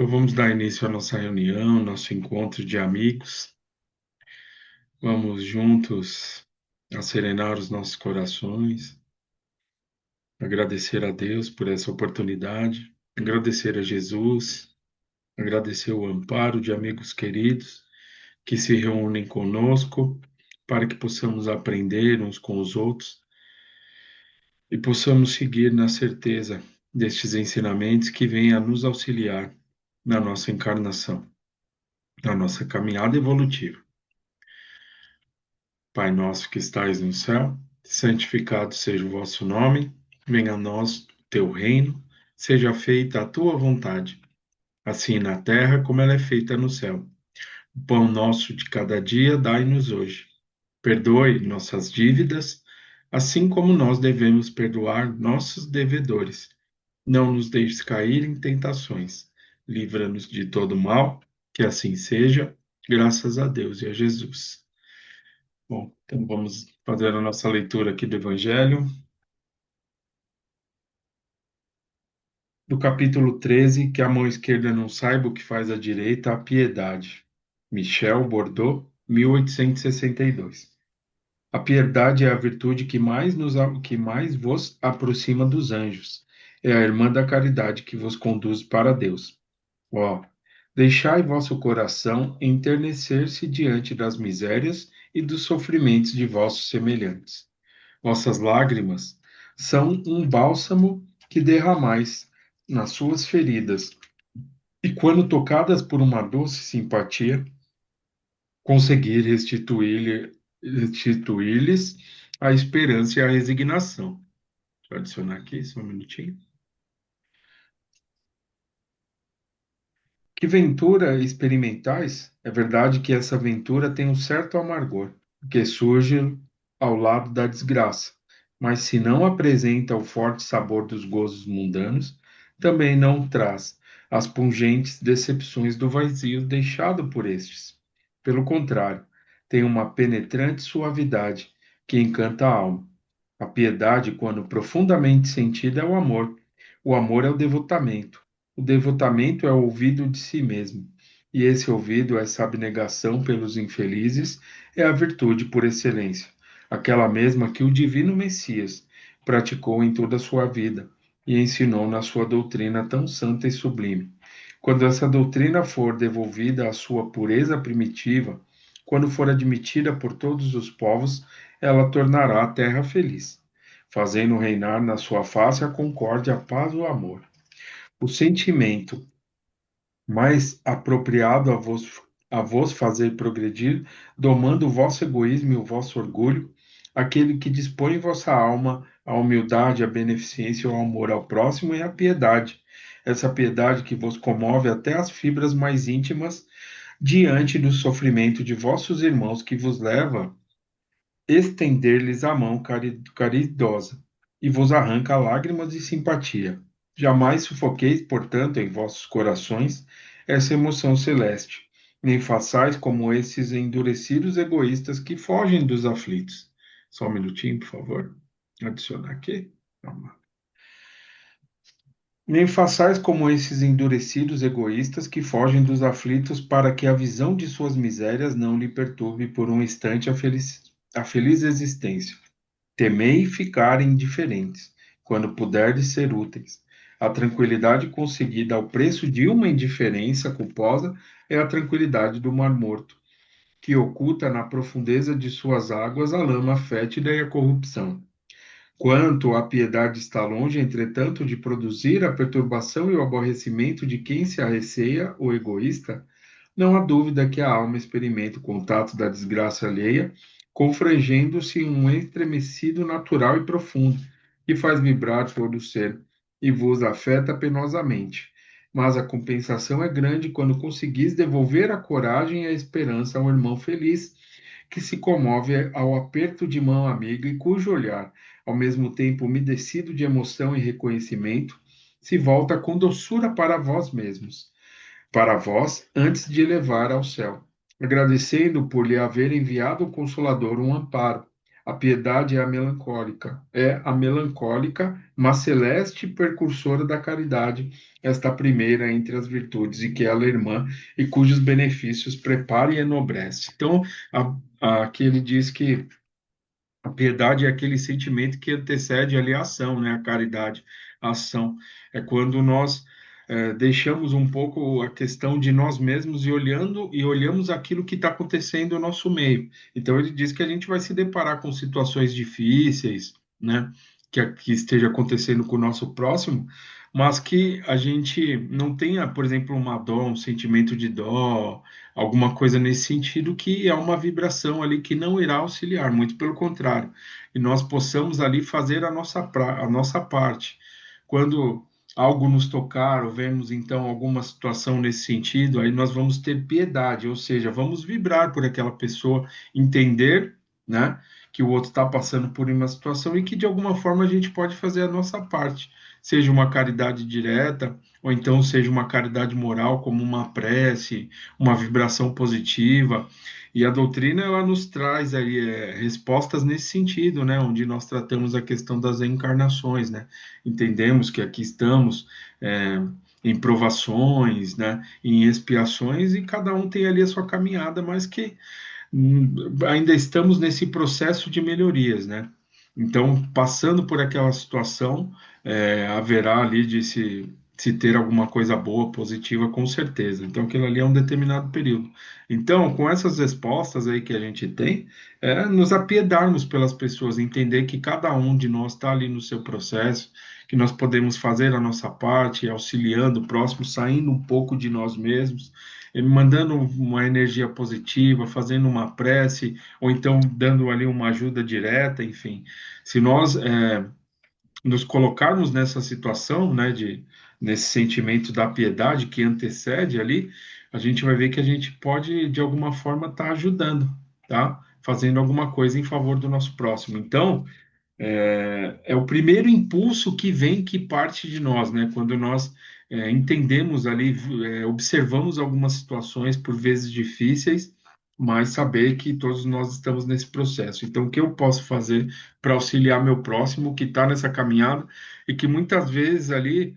Então vamos dar início à nossa reunião, nosso encontro de amigos. Vamos juntos acerenar os nossos corações, agradecer a Deus por essa oportunidade, agradecer a Jesus, agradecer o amparo de amigos queridos que se reúnem conosco para que possamos aprender uns com os outros e possamos seguir na certeza destes ensinamentos que vêm a nos auxiliar na nossa encarnação, na nossa caminhada evolutiva. Pai nosso que estais no céu, santificado seja o vosso nome, venha a nós o teu reino, seja feita a tua vontade, assim na terra como ela é feita no céu. O pão nosso de cada dia dai-nos hoje. Perdoe nossas dívidas, assim como nós devemos perdoar nossos devedores. Não nos deixes cair em tentações. Livra-nos de todo mal, que assim seja, graças a Deus e a Jesus. Bom, então vamos fazer a nossa leitura aqui do Evangelho, do capítulo 13, que a mão esquerda não saiba o que faz a direita, a piedade. Michel Bordeaux, 1862. A piedade é a virtude que mais vos aproxima dos anjos. É a irmã da caridade que vos conduz para Deus. Ó, deixai vosso coração enternecer-se diante das misérias e dos sofrimentos de vossos semelhantes. Vossas lágrimas são um bálsamo que derramais nas suas feridas, e quando tocadas por uma doce simpatia, conseguir restituir-lhes a esperança e a resignação. Deixa eu adicionar aqui, só um minutinho. Que ventura experimentais? É verdade que essa ventura tem um certo amargor, que surge ao lado da desgraça, mas se não apresenta o forte sabor dos gozos mundanos, também não traz as pungentes decepções do vazio deixado por estes. Pelo contrário, tem uma penetrante suavidade que encanta a alma. A piedade, quando profundamente sentida, é o amor. O amor é o devotamento. O devotamento é o ouvido de si mesmo. E esse ouvido, essa abnegação pelos infelizes, é a virtude por excelência, aquela mesma que o divino Messias praticou em toda a sua vida e ensinou na sua doutrina tão santa e sublime. Quando essa doutrina for devolvida à sua pureza primitiva, quando for admitida por todos os povos, ela tornará a terra feliz, fazendo reinar na sua face a concórdia, a paz e o amor. O sentimento mais apropriado a vos fazer progredir, domando o vosso egoísmo e o vosso orgulho, aquele que dispõe em vossa alma a humildade, a beneficência, o amor ao próximo e a piedade. Essa piedade que vos comove até as fibras mais íntimas diante do sofrimento de vossos irmãos, que vos leva estender-lhes a mão caridosa e vos arranca lágrimas de simpatia. Jamais sufoqueis, portanto, em vossos corações essa emoção celeste, nem façais como esses endurecidos egoístas que fogem dos aflitos. Só um minutinho, por favor. Adicionar aqui. Calma. Nem façais como esses endurecidos egoístas que fogem dos aflitos para que a visão de suas misérias não lhe perturbe por um instante a feliz existência. Temei ficar indiferentes, quando puderdes ser úteis. A tranquilidade conseguida ao preço de uma indiferença culposa é a tranquilidade do Mar Morto, que oculta na profundeza de suas águas a lama fétida e a corrupção. Quanto a piedade está longe, entretanto, de produzir a perturbação e o aborrecimento de quem se arreceia, o egoísta, não há dúvida que a alma experimenta o contato da desgraça alheia, confrangendo-se em um estremecido natural e profundo, que faz vibrar todo o ser e vos afeta penosamente. Mas a compensação é grande quando conseguis devolver a coragem e a esperança ao irmão feliz, que se comove ao aperto de mão amiga e cujo olhar, ao mesmo tempo umedecido de emoção e reconhecimento, se volta com doçura para vós mesmos, para vós, antes de elevar ao céu, agradecendo por lhe haver enviado o Consolador um amparo, A piedade é a melancólica, mas celeste precursora da caridade, esta primeira entre as virtudes, e que ela é irmã, e cujos benefícios prepara e enobrece. Então, aqui ele diz que a piedade é aquele sentimento que antecede ali a ação, né? A caridade, a ação. É quando nós deixamos um pouco a questão de nós mesmos e olhamos aquilo que está acontecendo no nosso meio. Então ele diz que a gente vai se deparar com situações difíceis, né? Que esteja acontecendo com o nosso próximo, mas que a gente não tenha, por exemplo, uma dó, um sentimento de dó, alguma coisa nesse sentido, que é uma vibração ali que não irá auxiliar, muito pelo contrário, e nós possamos ali fazer a nossa parte. Quando algo nos tocar, ou vemos então alguma situação nesse sentido, aí nós vamos ter piedade, ou seja, vamos vibrar por aquela pessoa, entender, né, que o outro está passando por uma situação e que de alguma forma a gente pode fazer a nossa parte, seja uma caridade direta, ou então seja uma caridade moral, como uma prece, uma vibração positiva. E a doutrina ela nos traz aí respostas nesse sentido, né, onde nós tratamos a questão das reencarnações, né? Entendemos que aqui estamos é, em provações, né, em expiações, e cada um tem ali a sua caminhada, mas que ainda estamos nesse processo de melhorias, né? Então, passando por aquela situação, haverá ali de se ter alguma coisa boa, positiva, com certeza. Então, aquilo ali é um determinado período. Então, com essas respostas aí que a gente tem, nos apiedarmos pelas pessoas, entender que cada um de nós está ali no seu processo, que nós podemos fazer a nossa parte, auxiliando o próximo, saindo um pouco de nós mesmos, mandando uma energia positiva, fazendo uma prece, ou então dando ali uma ajuda direta, enfim. Se nós nos colocarmos nessa situação, né, nesse sentimento da piedade que antecede ali, a gente vai ver que a gente pode, de alguma forma, estar ajudando, tá? Fazendo alguma coisa em favor do nosso próximo. Então, é o primeiro impulso que vem, que parte de nós, né? Quando nós entendemos ali, observamos algumas situações, por vezes difíceis, mas saber que todos nós estamos nesse processo. Então, o que eu posso fazer para auxiliar meu próximo que está nessa caminhada e que muitas vezes ali,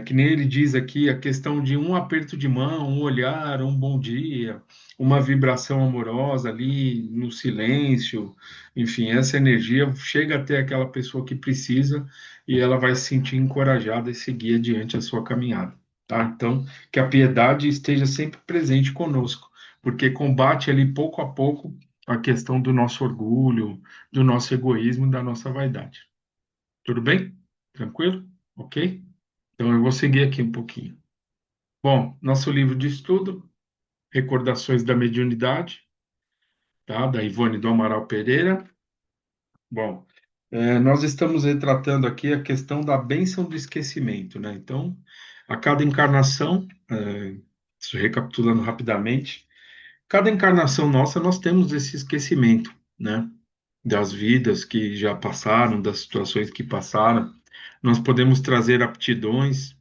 que nem ele diz aqui, a questão de um aperto de mão, um olhar, um bom dia, uma vibração amorosa ali no silêncio, enfim, essa energia chega até aquela pessoa que precisa e ela vai se sentir encorajada e seguir adiante a sua caminhada, tá? Então, que a piedade esteja sempre presente conosco, porque combate ali pouco a pouco a questão do nosso orgulho, do nosso egoísmo, da nossa vaidade. Tudo bem? Tranquilo? Ok? Então eu vou seguir aqui um pouquinho. Bom, nosso livro de estudo, Recordações da Mediunidade, tá? Da Ivone do Amaral Pereira. Bom, nós estamos retratando aqui a questão da bênção do esquecimento, né? Então, a cada encarnação, recapitulando rapidamente, cada encarnação nossa nós temos esse esquecimento, né? Das vidas que já passaram, das situações que passaram. Nós podemos trazer aptidões,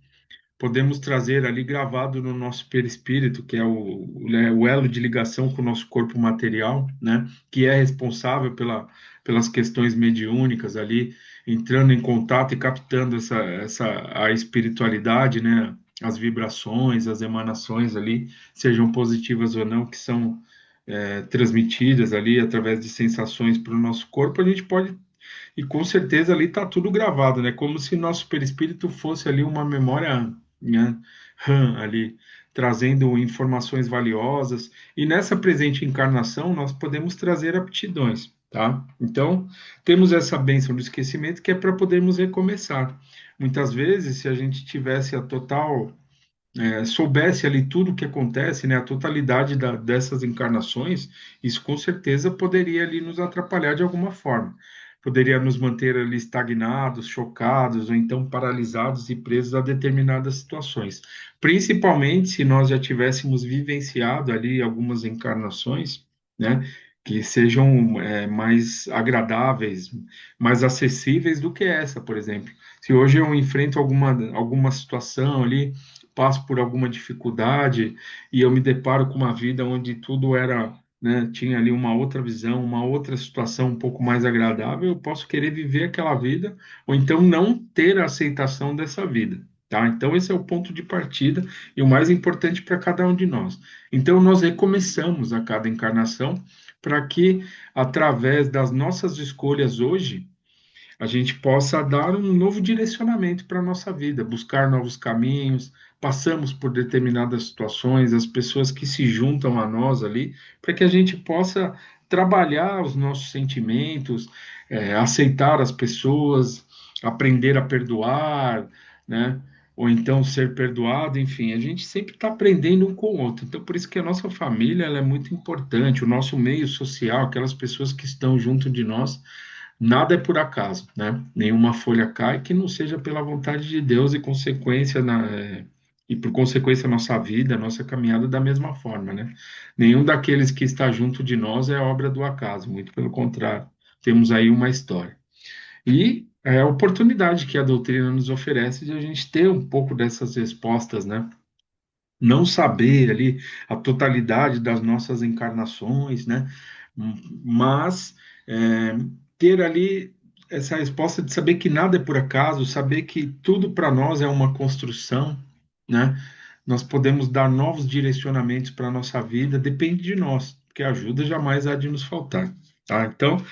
podemos trazer ali gravado no nosso perispírito, que é o elo de ligação com o nosso corpo material, né, que é responsável pelas questões mediúnicas ali, entrando em contato e captando a espiritualidade, né, as vibrações, as emanações ali, sejam positivas ou não, que são transmitidas ali através de sensações para o nosso corpo, a gente pode e com certeza ali está tudo gravado, né? Como se nosso perispírito fosse ali uma memória, né, RAM ali, trazendo informações valiosas. E nessa presente encarnação nós podemos trazer aptidões, tá? Então, temos essa bênção do esquecimento que é para podermos recomeçar. Muitas vezes, se a gente tivesse a total soubesse ali tudo o que acontece, né, a totalidade dessas encarnações, isso com certeza poderia ali nos atrapalhar de alguma forma. Poderia nos manter ali estagnados, chocados, ou então paralisados e presos a determinadas situações. Principalmente se nós já tivéssemos vivenciado ali algumas encarnações, né, que sejam mais agradáveis, mais acessíveis do que essa, por exemplo. Se hoje eu enfrento alguma situação ali, passo por alguma dificuldade e eu me deparo com uma vida onde tudo era né, tinha ali uma outra visão, uma outra situação um pouco mais agradável, eu posso querer viver aquela vida, ou então não ter a aceitação dessa vida. Tá? Então, esse é o ponto de partida e o mais importante para cada um de nós. Então, nós recomeçamos a cada encarnação para que, através das nossas escolhas hoje, a gente possa dar um novo direcionamento para a nossa vida, buscar novos caminhos, passamos por determinadas situações, as pessoas que se juntam a nós ali, para que a gente possa trabalhar os nossos sentimentos, aceitar as pessoas, aprender a perdoar, né? Ou então ser perdoado, enfim, a gente sempre está aprendendo um com o outro. Então, por isso que a nossa família ela é muito importante, o nosso meio social, aquelas pessoas que estão junto de nós, nada é por acaso, né? Nenhuma folha cai que não seja pela vontade de Deus e e por consequência a nossa vida, a nossa caminhada da mesma forma, né? Nenhum daqueles que está junto de nós é obra do acaso, muito pelo contrário. Temos aí uma história. E é a oportunidade que a doutrina nos oferece de a gente ter um pouco dessas respostas, né? Não saber ali a totalidade das nossas encarnações, né? Mas é, ter ali essa resposta de saber que nada é por acaso, saber que tudo para nós é uma construção, né? Nós podemos dar novos direcionamentos para a nossa vida, depende de nós, porque ajuda jamais há de nos faltar, tá? Então,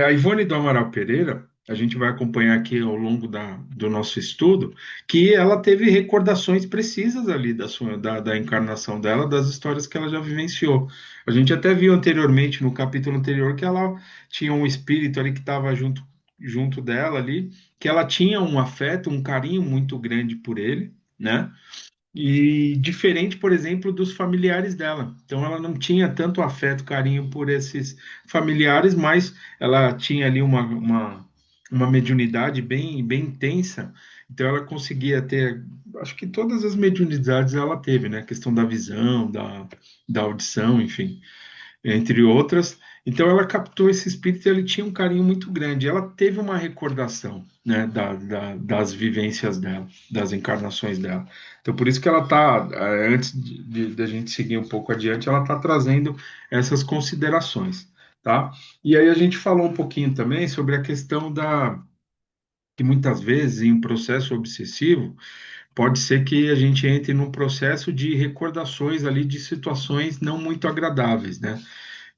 a Ivone do Amaral Pereira, a gente vai acompanhar aqui ao longo do nosso estudo, que ela teve recordações precisas ali da encarnação dela, das histórias que ela já vivenciou. A gente até viu anteriormente, no capítulo anterior, que ela tinha um espírito ali que estava junto dela ali, que ela tinha um afeto, um carinho muito grande por ele, né? E diferente, por exemplo, dos familiares dela. Então, ela não tinha tanto afeto, carinho por esses familiares, mas ela tinha ali uma mediunidade bem intensa. Então, ela conseguia ter, acho que todas as mediunidades ela teve, né? A questão da visão, da audição, enfim, entre outras. Então ela captou esse espírito e ele tinha um carinho muito grande. Ela teve uma recordação, né, das vivências dela, das encarnações dela. Então por isso que ela está, antes de a gente seguir um pouco adiante, ela está trazendo essas considerações, tá? E aí a gente falou um pouquinho também sobre a questão que muitas vezes em um processo obsessivo pode ser que a gente entre num processo de recordações ali de situações não muito agradáveis, né?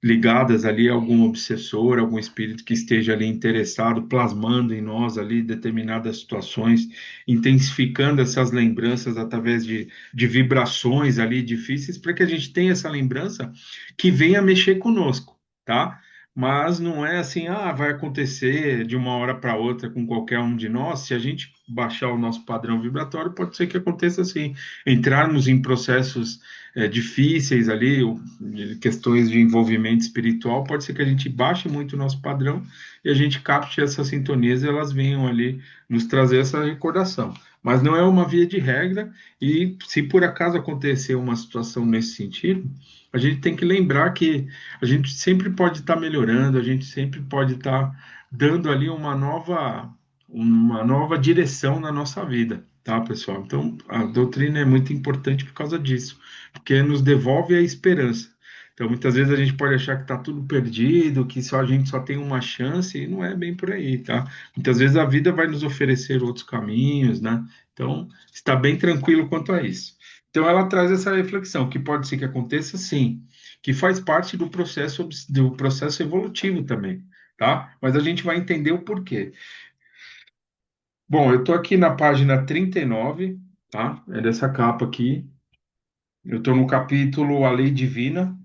Ligadas ali a algum obsessor, algum espírito que esteja ali interessado, plasmando em nós ali determinadas situações, intensificando essas lembranças através de vibrações ali difíceis, para que a gente tenha essa lembrança que venha mexer conosco, tá? Mas não é assim, vai acontecer de uma hora para outra com qualquer um de nós. Se a gente baixar o nosso padrão vibratório, pode ser que aconteça assim, entrarmos em processos difíceis ali, questões de envolvimento espiritual, pode ser que a gente baixe muito o nosso padrão e a gente capte essas sintonias e elas venham ali nos trazer essa recordação. Mas não é uma via de regra, e se por acaso acontecer uma situação nesse sentido, a gente tem que lembrar que a gente sempre pode estar melhorando, a gente sempre pode estar dando ali uma nova direção na nossa vida, tá, pessoal? Então, a doutrina é muito importante por causa disso, porque nos devolve a esperança. Então, muitas vezes a gente pode achar que está tudo perdido, que só a gente só tem uma chance, e não é bem por aí, tá? Muitas vezes a vida vai nos oferecer outros caminhos, né? Então, está bem tranquilo quanto a isso. Então, ela traz essa reflexão, que pode ser que aconteça, sim, que faz parte do processo evolutivo também, tá? Mas a gente vai entender o porquê. Bom, eu estou aqui na página 39, tá? É dessa capa aqui. Eu estou no capítulo A Lei Divina,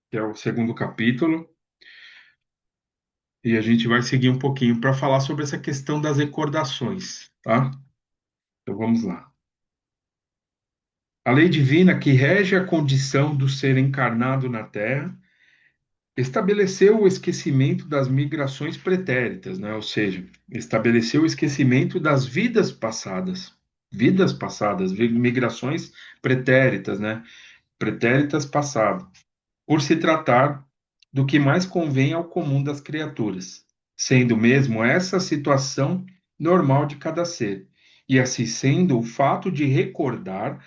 que é o segundo capítulo, e a gente vai seguir um pouquinho para falar sobre essa questão das recordações, tá? Então vamos lá. A lei divina que rege a condição do ser encarnado na Terra estabeleceu o esquecimento das migrações pretéritas, né? Ou seja, estabeleceu o esquecimento das vidas passadas, migrações pretéritas, né? Pretéritas passado, por se tratar do que mais convém ao comum das criaturas, sendo mesmo essa a situação normal de cada ser, e assim sendo o fato de recordar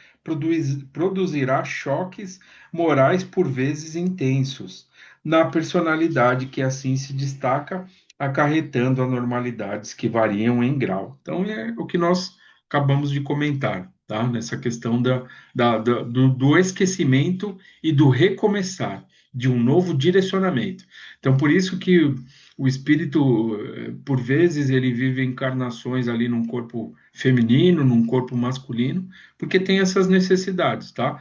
produzirá choques morais por vezes intensos na personalidade que assim se destaca, acarretando anormalidades que variam em grau. Então, é o que nós acabamos de comentar, tá? Nessa questão do esquecimento e do recomeçar, de um novo direcionamento. Então, por isso que o espírito, por vezes, ele vive encarnações ali num corpo feminino, num corpo masculino, porque tem essas necessidades, tá?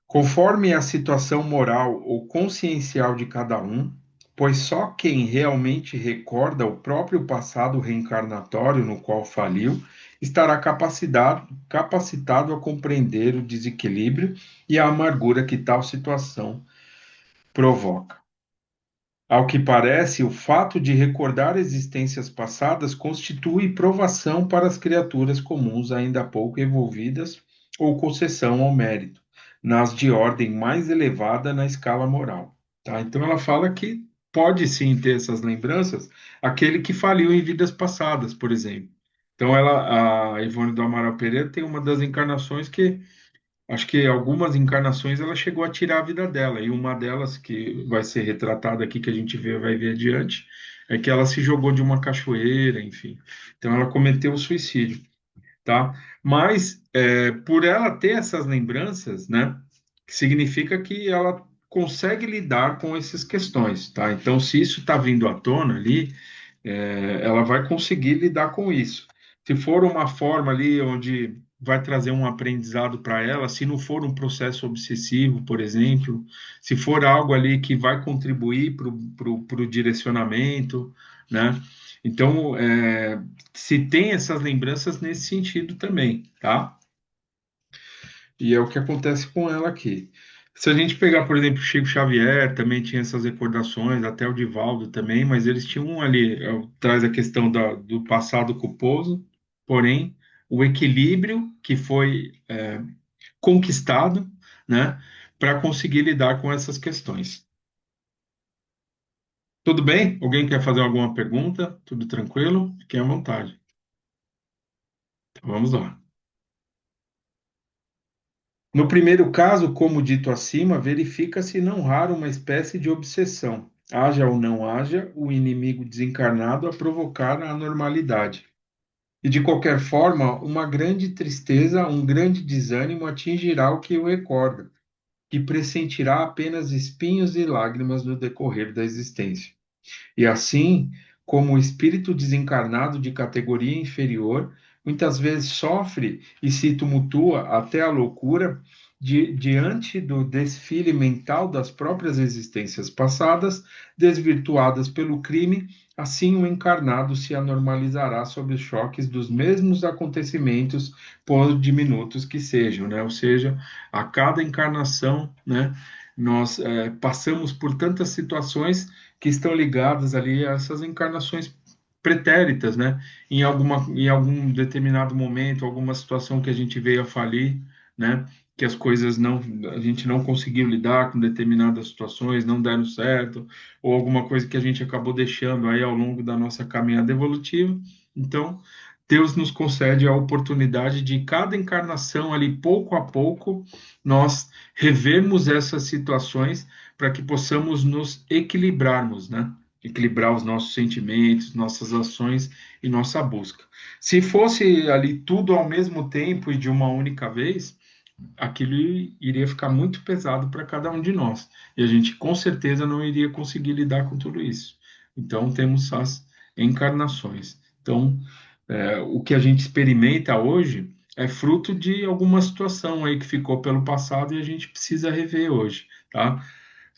Conforme a situação moral ou consciencial de cada um, pois só quem realmente recorda o próprio passado reencarnatório no qual faliu estará capacitado a compreender o desequilíbrio e a amargura que tal situação provoca. Ao que parece, o fato de recordar existências passadas constitui provação para as criaturas comuns ainda pouco evolvidas ou concessão ao mérito, nas de ordem mais elevada na escala moral. Tá? Então ela fala que pode sim ter essas lembranças aquele que faliu em vidas passadas, por exemplo. Então a Ivone do Amaral Pereira tem uma das encarnações que acho que algumas encarnações ela chegou a tirar a vida dela, e uma delas, que vai ser retratada aqui, que a gente vai ver adiante, é que ela se jogou de uma cachoeira, enfim. Então ela cometeu o suicídio, tá? Mas por ela ter essas lembranças, né, significa que ela consegue lidar com essas questões, tá? Então, se isso está vindo à tona ali, ela vai conseguir lidar com isso. Se for uma forma ali onde vai trazer um aprendizado para ela, se não for um processo obsessivo, por exemplo, se for algo ali que vai contribuir para o direcionamento, né? Então, se tem essas lembranças nesse sentido também, tá? E é o que acontece com ela aqui. Se a gente pegar, por exemplo, Chico Xavier, também tinha essas recordações, até o Divaldo também, mas eles tinham um ali, traz a questão do passado culposo, porém, o equilíbrio que foi conquistado, né, para conseguir lidar com essas questões. Tudo bem? Alguém quer fazer alguma pergunta? Tudo tranquilo? Fiquem à vontade. Então, vamos lá. No primeiro caso, como dito acima, verifica-se não raro uma espécie de obsessão, haja ou não haja o inimigo desencarnado a provocar a anormalidade. E de qualquer forma, uma grande tristeza, um grande desânimo atingirá o que o recorda, que pressentirá apenas espinhos e lágrimas no decorrer da existência. E assim, como o espírito desencarnado de categoria inferior, muitas vezes sofre e se tumultua até a loucura diante do desfile mental das próprias existências passadas, desvirtuadas pelo crime, assim o encarnado se anormalizará sob os choques dos mesmos acontecimentos, por diminutos que sejam, né? Ou seja, a cada encarnação, né, nós passamos por tantas situações que estão ligadas ali a essas encarnações pretéritas, né? Em algum determinado momento, alguma situação que a gente veio a falir, né? Que as coisas não, a gente não conseguiu lidar com determinadas situações, não deram certo, ou alguma coisa que a gente acabou deixando aí ao longo da nossa caminhada evolutiva. Então, Deus nos concede a oportunidade de cada encarnação ali, pouco a pouco, nós revermos essas situações para que possamos nos equilibrarmos, né? Equilibrar os nossos sentimentos, nossas ações e nossa busca. Se fosse ali tudo ao mesmo tempo e de uma única vez, aquilo iria ficar muito pesado para cada um de nós. E a gente com certeza não iria conseguir lidar com tudo isso. Então, temos as encarnações. Então, o que a gente experimenta hoje é fruto de alguma situação aí que ficou pelo passado e a gente precisa rever hoje, tá?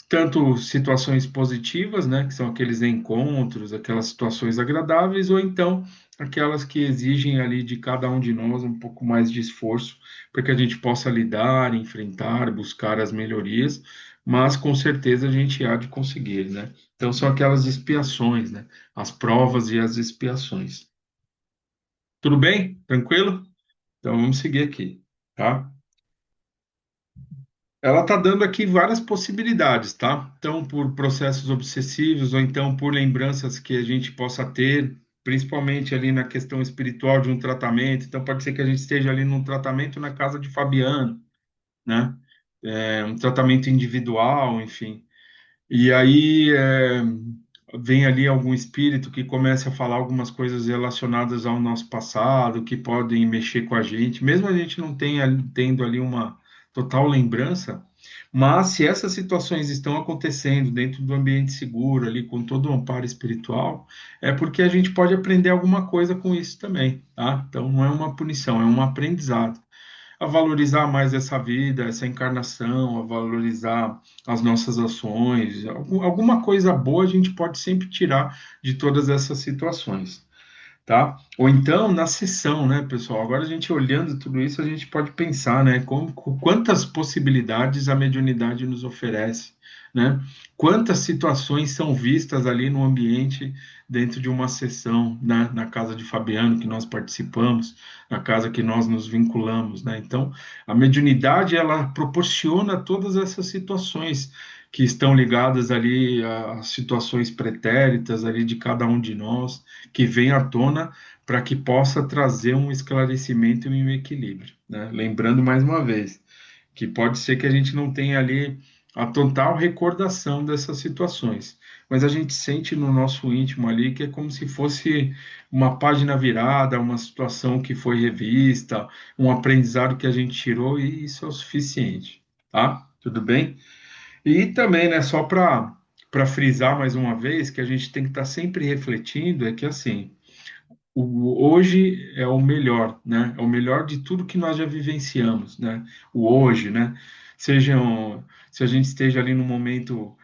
Tanto situações positivas, né, que são aqueles encontros, aquelas situações agradáveis, ou então aquelas que exigem ali de cada um de nós um pouco mais de esforço para que a gente possa lidar, enfrentar, buscar as melhorias, mas com certeza a gente há de conseguir, né? Então são aquelas expiações, né? As provas e as expiações. Tudo bem? Tranquilo? Então vamos seguir aqui, tá? Ela está dando aqui várias possibilidades, tá? Então, por processos obsessivos ou então por lembranças que a gente possa ter, principalmente ali na questão espiritual de um tratamento. Então, pode ser que a gente esteja ali num tratamento na casa de Fabiano, né? Um tratamento individual, enfim. E aí vem ali algum espírito que começa a falar algumas coisas relacionadas ao nosso passado, que podem mexer com a gente, mesmo a gente não tenha tendo ali uma total lembrança, mas se essas situações estão acontecendo dentro do ambiente seguro, ali com todo o amparo espiritual, é porque a gente pode aprender alguma coisa com isso também, tá? Então não é uma punição, é um aprendizado a valorizar mais essa vida, essa encarnação, a valorizar as nossas ações. Alguma coisa boa a gente pode sempre tirar de todas essas situações, tá? Ou então na sessão, né, pessoal? Agora a gente olhando tudo isso, a gente pode pensar, né, quantas possibilidades a mediunidade nos oferece, né? Quantas situações são vistas ali no ambiente dentro de uma sessão, né, na casa de Fabiano que nós participamos, na casa que nós nos vinculamos, né? Então, a mediunidade ela proporciona todas essas situações que estão ligadas ali às situações pretéritas ali de cada um de nós que vem à tona para que possa trazer um esclarecimento e um equilíbrio, né? Lembrando mais uma vez que pode ser que a gente não tenha ali a total recordação dessas situações, mas a gente sente no nosso íntimo ali que é como se fosse uma página virada, uma situação que foi revista, um aprendizado que a gente tirou e isso é o suficiente, tá? Tudo bem? E também, né, só para frisar mais uma vez que a gente tem que estar sempre refletindo é que assim hoje é o melhor, né? É o melhor de tudo que nós já vivenciamos, né? O hoje, né? Sejam, se a gente esteja ali num momento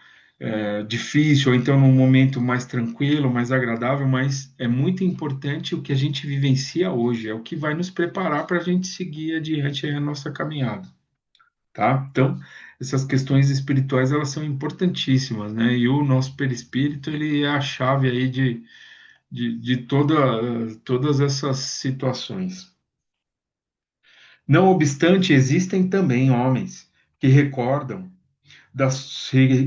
difícil, ou então num momento mais tranquilo, mais agradável, mas é muito importante o que a gente vivencia hoje, é o que vai nos preparar para a gente seguir adiante aí a nossa caminhada, tá? Então, essas questões espirituais, elas são importantíssimas, né? E o nosso perispírito, ele é a chave aí de todas essas situações. Não obstante, existem também homens que recordam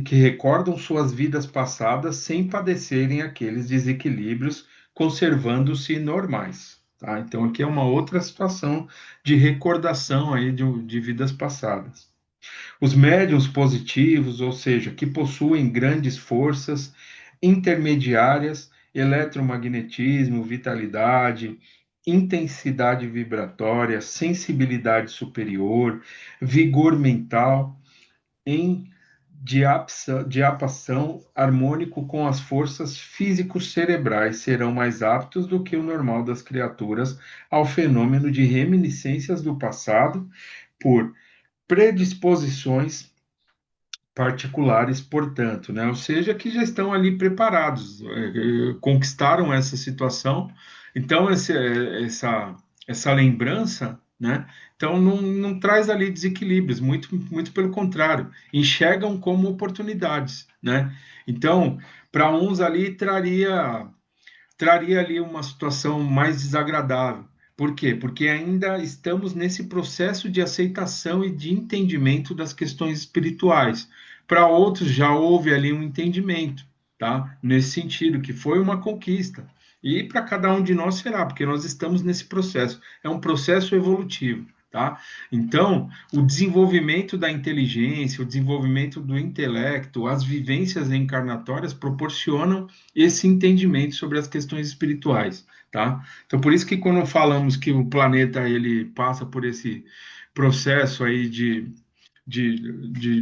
que recordam suas vidas passadas sem padecerem aqueles desequilíbrios, conservando-se normais. Tá? Então, aqui é uma outra situação de recordação aí de vidas passadas. Os médiuns positivos, ou seja, que possuem grandes forças intermediárias, eletromagnetismo, vitalidade, intensidade vibratória, sensibilidade superior, vigor mental, em diapação harmônico com as forças físicos cerebrais serão mais aptos do que o normal das criaturas ao fenômeno de reminiscências do passado por predisposições particulares, portanto, né? Ou seja, que já estão ali preparados, conquistaram essa situação, então essa lembrança, né? Então não traz ali desequilíbrios, muito pelo contrário, enxergam como oportunidades, né? Então, para uns ali traria ali uma situação mais desagradável. Por quê? Porque ainda estamos nesse processo de aceitação e de entendimento das questões espirituais. Para outros já houve ali um entendimento, tá? Nesse sentido, que foi uma conquista. E para cada um de nós será, porque nós estamos nesse processo. É um processo evolutivo, tá? Então, o desenvolvimento da inteligência, o desenvolvimento do intelecto, as vivências encarnatórias proporcionam esse entendimento sobre as questões espirituais, tá? Então, por isso que quando falamos que o planeta ele passa por esse processo aí de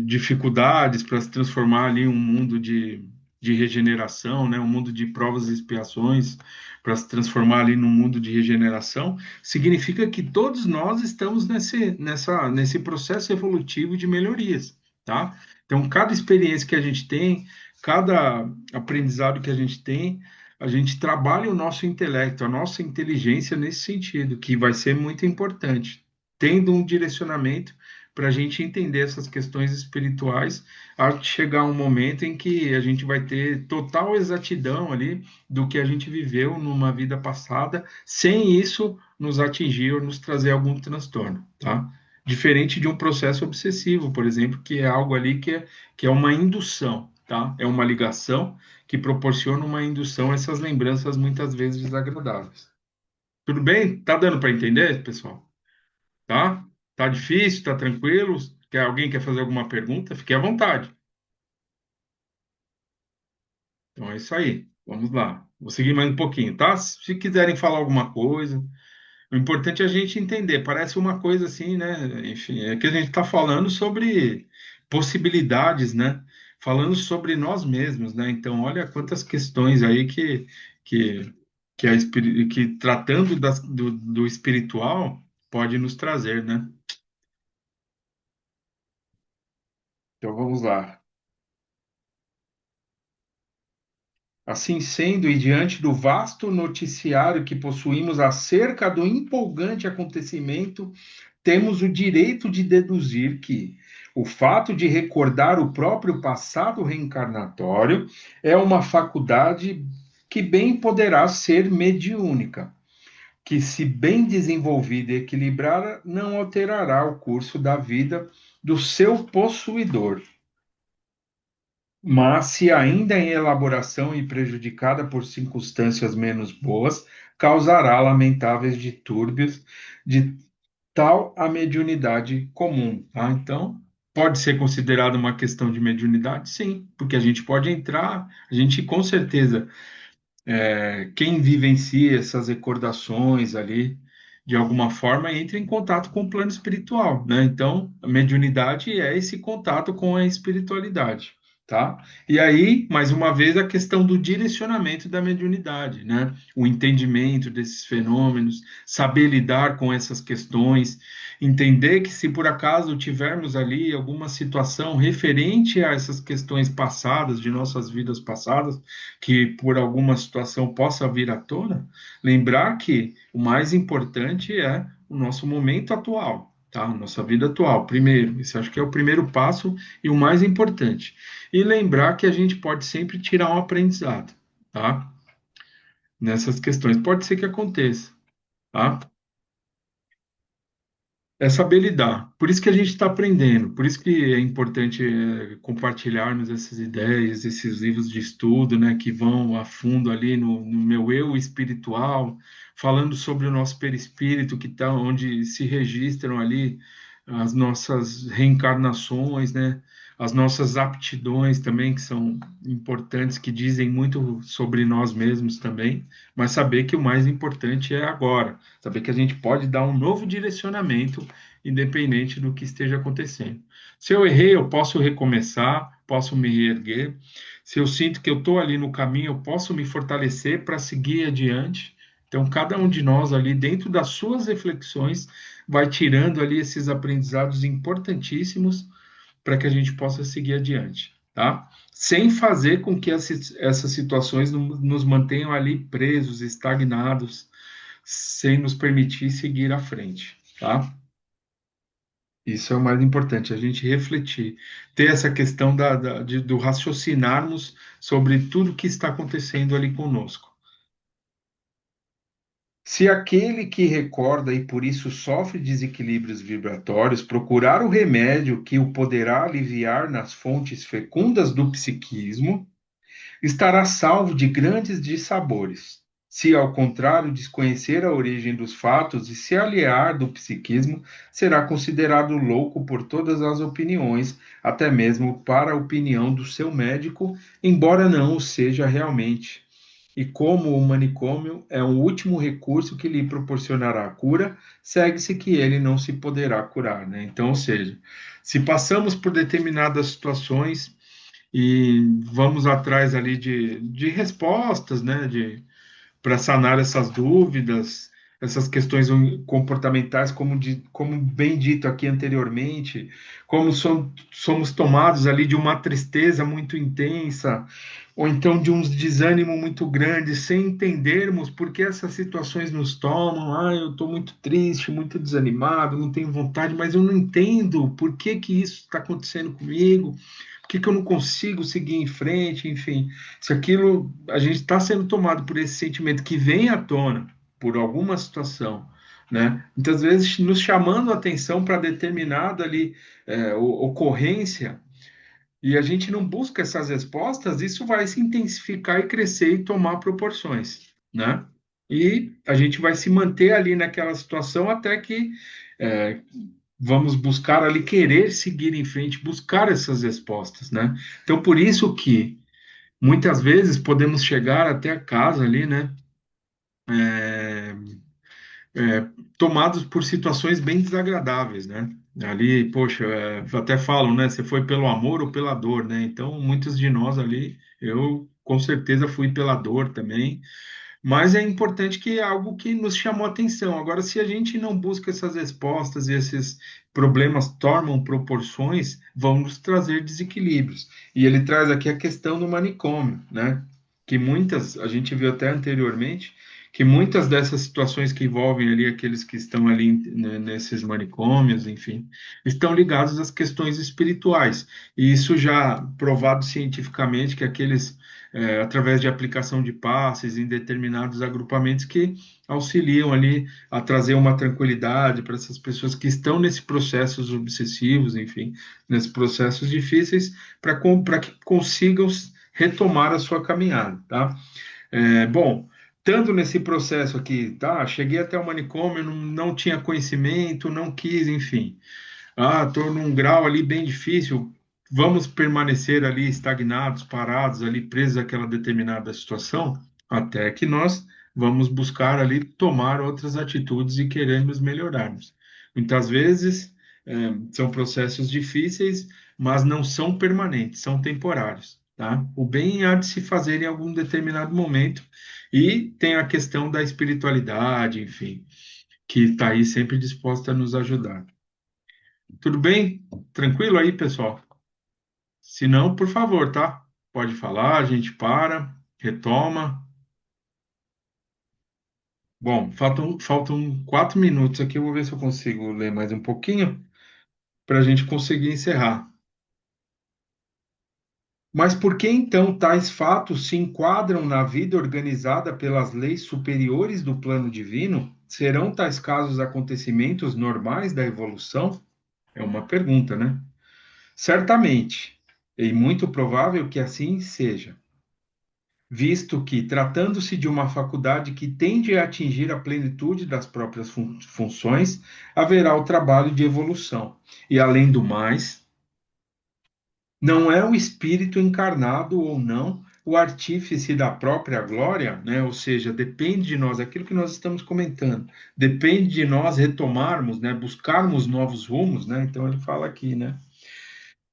dificuldades para se transformar ali em um mundo de regeneração, né? Um mundo de provas e expiações para se transformar ali num mundo de regeneração, significa que todos nós estamos nesse processo evolutivo de melhorias, tá? Então, cada experiência que a gente tem, cada aprendizado que a gente trabalha o nosso intelecto, a nossa inteligência nesse sentido, que vai ser muito importante, tendo um direcionamento para a gente entender essas questões espirituais, a chegar um momento em que a gente vai ter total exatidão ali do que a gente viveu numa vida passada, sem isso nos atingir ou nos trazer algum transtorno, tá? Diferente de um processo obsessivo, por exemplo, que é algo ali que é uma indução. tá? É uma ligação que proporciona uma indução a essas lembranças muitas vezes desagradáveis. Tudo bem? Tá dando para entender, pessoal? Tá? Tá difícil? Tá tranquilo? Alguém quer fazer alguma pergunta? Fique à vontade. Então é isso aí. Vamos lá. Vou seguir mais um pouquinho, tá? Se quiserem falar alguma coisa, o importante é a gente entender. Parece uma coisa assim, né? Enfim, é que a gente está falando sobre possibilidades, né? Falando sobre nós mesmos, né? Então, olha quantas questões aí que, que tratando do espiritual pode nos trazer, né? Então, vamos lá. Assim sendo, e diante do vasto noticiário que possuímos acerca do empolgante acontecimento, temos o direito de deduzir que o fato de recordar o próprio passado reencarnatório é uma faculdade que bem poderá ser mediúnica, que, se bem desenvolvida e equilibrada, não alterará o curso da vida do seu possuidor. Mas, se ainda em elaboração e prejudicada por circunstâncias menos boas, causará lamentáveis distúrbios de tal a mediunidade comum, tá? Então, pode ser considerada uma questão de mediunidade? Sim, porque a gente pode entrar, a gente com certeza, quem vivencia essas recordações ali, de alguma forma, entra em contato com o plano espiritual, né? Então, a mediunidade é esse contato com a espiritualidade, tá? E aí, mais uma vez, a questão do direcionamento da mediunidade, né? O entendimento desses fenômenos, saber lidar com essas questões, entender que se por acaso tivermos ali alguma situação referente a essas questões passadas, de nossas vidas passadas, que por alguma situação possa vir à tona, lembrar que o mais importante é o nosso momento atual, tá? Nossa vida atual, primeiro. Esse acho que é o primeiro passo e o mais importante. E lembrar que a gente pode sempre tirar um aprendizado, tá? Nessas questões. Pode ser que aconteça, tá? É saber lidar. Por isso que a gente está aprendendo, por isso que é importante compartilharmos essas ideias, esses livros de estudo, né, que vão a fundo ali no meu eu espiritual, falando sobre o nosso perispírito, que está onde se registram ali as nossas reencarnações, né, as nossas aptidões também, que são importantes, que dizem muito sobre nós mesmos também, mas saber que o mais importante é agora, saber que a gente pode dar um novo direcionamento independente do que esteja acontecendo. Se eu errei, eu posso recomeçar, posso me reerguer. Se eu sinto que eu estou ali no caminho, eu posso me fortalecer para seguir adiante. Então, cada um de nós ali, dentro das suas reflexões, vai tirando ali esses aprendizados importantíssimos para que a gente possa seguir adiante, tá? Sem fazer com que essas situações nos mantenham ali presos, estagnados, sem nos permitir seguir à frente, tá? Isso é o mais importante, a gente refletir, ter essa questão do raciocinarmos sobre tudo que está acontecendo ali conosco. Se aquele que recorda e por isso sofre desequilíbrios vibratórios procurar o remédio que o poderá aliviar nas fontes fecundas do psiquismo, estará salvo de grandes dissabores. Se, ao contrário, desconhecer a origem dos fatos e se aliar do psiquismo, será considerado louco por todas as opiniões, até mesmo para a opinião do seu médico, embora não o seja realmente. E como o manicômio é um último recurso que lhe proporcionará a cura, segue-se que ele não se poderá curar, né? Então, ou seja, se passamos por determinadas situações e vamos atrás ali de respostas, né, para sanar essas dúvidas, essas questões comportamentais, como bem dito aqui anteriormente, como somos tomados ali de uma tristeza muito intensa, ou então de um desânimo muito grande, sem entendermos por que essas situações nos tomam. Ah, eu estou muito triste, muito desanimado, não tenho vontade, mas eu não entendo por que que isso está acontecendo comigo, por que que eu não consigo seguir em frente, enfim. Se aquilo, a gente está sendo tomado por esse sentimento que vem à tona por alguma situação, né? Muitas vezes nos chamando a atenção para determinada ali ocorrência, e a gente não busca essas respostas, isso vai se intensificar e crescer e tomar proporções, né? E a gente vai se manter ali naquela situação até que é, vamos buscar ali querer seguir em frente, buscar essas respostas, né? Então, por isso que muitas vezes podemos chegar até a casa ali, né? É, tomados por situações bem desagradáveis, né? Ali, poxa, até falam, né? Você foi pelo amor ou pela dor, né? Então, muitos de nós ali, eu com certeza fui pela dor também, mas é importante que é algo que nos chamou a atenção. Agora, se a gente não busca essas respostas e esses problemas tomam proporções, vão nos trazer desequilíbrios. E ele traz aqui a questão do manicômio, né? Que muitas, a gente viu até anteriormente, que muitas dessas situações que envolvem ali aqueles que estão ali né, nesses manicômios, enfim, estão ligados às questões espirituais. E isso já provado cientificamente que aqueles através de aplicação de passes em determinados agrupamentos que auxiliam ali a trazer uma tranquilidade para essas pessoas que estão nesses processos obsessivos, enfim, nesses processos difíceis, para que consigam retomar a sua caminhada, tá? Bom, estando nesse processo aqui, tá? Cheguei até o manicômio, não tinha conhecimento, não quis, enfim. Ah, estou num grau ali bem difícil. Vamos permanecer ali estagnados, parados, ali presos àquela determinada situação, até que nós vamos buscar ali tomar outras atitudes e queremos melhorarmos. Muitas vezes são processos difíceis, mas não são permanentes, são temporários, tá? O bem há de se fazer em algum determinado momento e tem a questão da espiritualidade, enfim, que está aí sempre disposta a nos ajudar. Tudo bem? Tranquilo aí, pessoal? Se não, por favor, tá? Pode falar, a gente para, retoma. Bom, faltam 4 minutos aqui, eu vou ver se eu consigo ler mais um pouquinho para a gente conseguir encerrar. Mas por que então tais fatos se enquadram na vida organizada pelas leis superiores do plano divino? Serão tais casos acontecimentos normais da evolução? É uma pergunta, né? Certamente, e muito provável que assim seja, visto que, tratando-se de uma faculdade que tende a atingir a plenitude das próprias funções, haverá o trabalho de evolução. E, além do mais, não é o espírito encarnado ou não o artífice da própria glória, né? Ou seja, depende de nós, aquilo que nós estamos comentando, depende de nós retomarmos, né? Buscarmos novos rumos, né? Então ele fala aqui, né?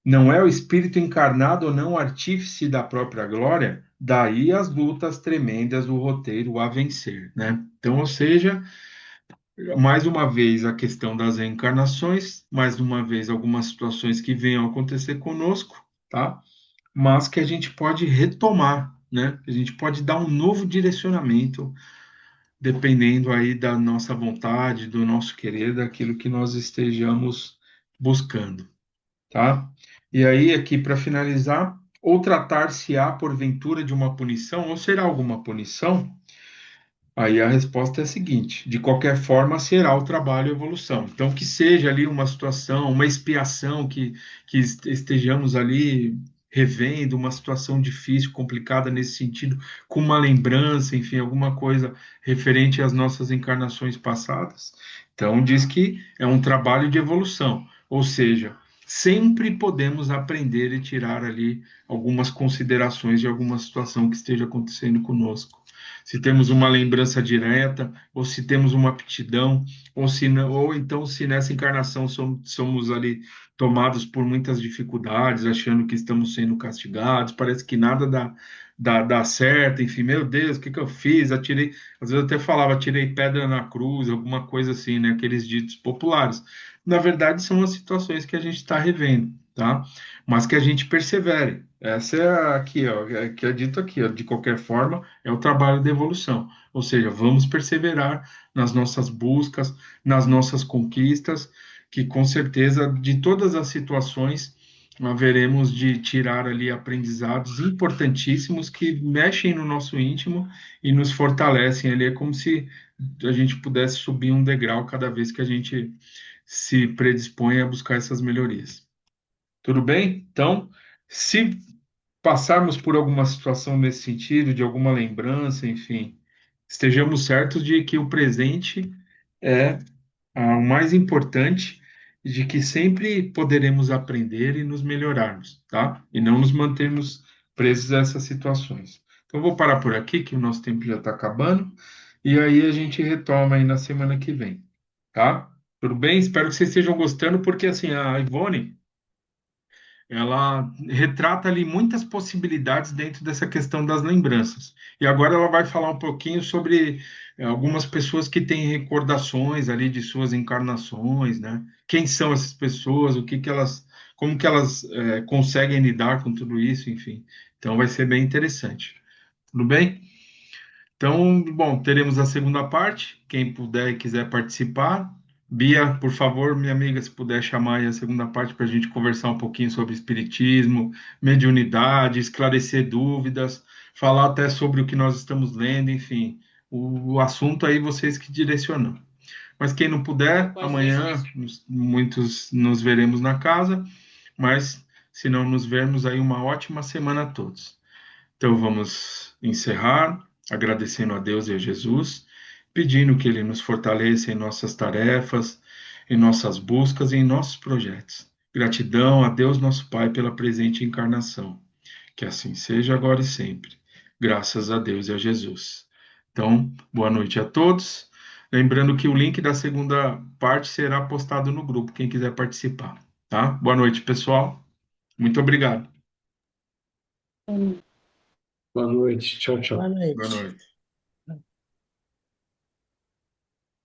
Não é o espírito encarnado ou não o artífice da própria glória, daí as lutas tremendas do roteiro a vencer, né? Então, ou seja, mais uma vez a questão das reencarnações, mais uma vez algumas situações que venham a acontecer conosco, tá? Mas que a gente pode retomar, né? A gente pode dar um novo direcionamento, dependendo aí da nossa vontade, do nosso querer, daquilo que nós estejamos buscando, tá? E aí, aqui para finalizar, ou tratar-se-á porventura de uma punição, ou será alguma punição? Aí a resposta é a seguinte: de qualquer forma, será o trabalho e a evolução. Então, que seja ali uma situação, uma expiação, que estejamos ali revendo uma situação difícil, complicada nesse sentido, com uma lembrança, enfim, alguma coisa referente às nossas encarnações passadas. Então, diz que é um trabalho de evolução, ou seja, sempre podemos aprender e tirar ali algumas considerações de alguma situação que esteja acontecendo conosco, se temos uma lembrança direta, ou se temos uma aptidão, ou, se, ou então se nessa encarnação somos ali tomados por muitas dificuldades, achando que estamos sendo castigados, parece que nada dá certo, enfim, meu Deus, o que que eu fiz? Atirei, às vezes eu até falava, tirei pedra na cruz, alguma coisa assim, né? Aqueles ditos populares. Na verdade, são as situações que a gente está revendo, tá? Mas que a gente persevere. Essa é aqui, ó, que é dito aqui, ó, de qualquer forma, é o trabalho de evolução. Ou seja, vamos perseverar nas nossas buscas, nas nossas conquistas, que com certeza de todas as situações haveremos de tirar ali aprendizados importantíssimos que mexem no nosso íntimo e nos fortalecem ali. É como se a gente pudesse subir um degrau cada vez que a gente se predispõe a buscar essas melhorias. Tudo bem? Então, Se passarmos por alguma situação nesse sentido, de alguma lembrança, enfim, estejamos certos de que o presente é o mais importante, e de que sempre poderemos aprender e nos melhorarmos, tá? E não nos mantermos presos a essas situações. Então, eu vou parar por aqui, que o nosso tempo já está acabando, e aí a gente retoma aí na semana que vem, tá? Tudo bem? Espero que vocês estejam gostando, porque assim, a Ivone, ela retrata ali muitas possibilidades dentro dessa questão das lembranças. E agora ela vai falar um pouquinho sobre algumas pessoas que têm recordações ali de suas encarnações, né? Quem são essas pessoas, o que que elas, como que elas conseguem lidar com tudo isso, enfim. Então vai ser bem interessante. Tudo bem? Então, bom, teremos a segunda parte. Quem puder e quiser participar. Bia, por favor, minha amiga, se puder chamar aí a segunda parte para a gente conversar um pouquinho sobre espiritismo, mediunidade, esclarecer dúvidas, falar até sobre o que nós estamos lendo, enfim. O assunto aí vocês que direcionam. Mas quem não puder, amanhã muitos nos veremos na casa, mas se não nos vermos aí, uma ótima semana a todos. Então vamos encerrar agradecendo a Deus e a Jesus, pedindo que Ele nos fortaleça em nossas tarefas, em nossas buscas e em nossos projetos. Gratidão a Deus, nosso Pai, pela presente encarnação. Que assim seja agora e sempre. Graças a Deus e a Jesus. Então, boa noite a todos. Lembrando que o link da segunda parte será postado no grupo, quem quiser participar, tá? Boa noite, pessoal. Muito obrigado. Boa noite. Tchau, Boa tchau. Boa noite. noite.